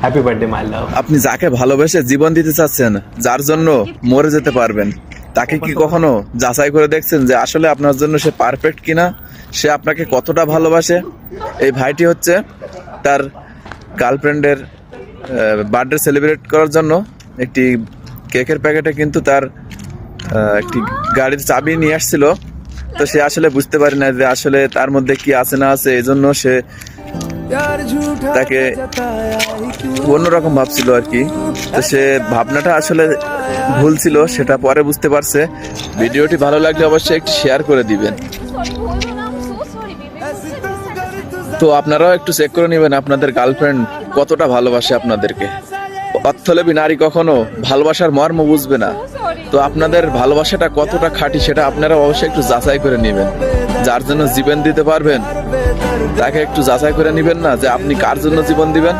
Happy birthday my লাভ। আপনি যাকে ভালোবেসে জীবন দিতে চাচ্ছেন, যার জন্য মরে যেতে পারবেন, তাকে কি কখনো যাচাই করে দেখছেন যে আসলে আপনার জন্য সে পারফেক্ট কিনা, সে আপনাকে কতটা ভালোবাসে? এই ভাইটি হচ্ছে তার গার্লফ্রেন্ডের বার্থডে সেলিব্রেট করার জন্য একটি কেকের প্যাকেটে কিন্তু তার একটি গাড়ির চাবি নিয়ে আসছিল। তো সে আসলে বুঝতে পারে না যে আসলে তার মধ্যে কি আছে না আছে, এই জন্য সে তাকে অন্যরকম ভাবছিল আর কি। তো সে ভাবনাটা আসলে ভুল ছিল, সেটা পরে বুঝতে পারছে। ভিডিওটি ভালো লাগলে অবশ্যই একটু শেয়ার করে দিবেন। তো আপনারাও একটু চেক করে নেবেন আপনাদের গার্লফ্রেন্ড কতটা ভালোবাসে আপনাদেরকে। অর্থলোভী নারী কখনো ভালোবাসার মর্ম বুঝবে না। তো আপনাদের ভালোবাসাটা কতটা খাঁটি সেটা আপনারা অবশ্যই একটু যাচাই করে নেবেন। যার জন্য জীবন দিতে পারবেন তাকে একটু যাচাই করে নেবেন না যে আপনি কার জন্য জীবন দিবেন।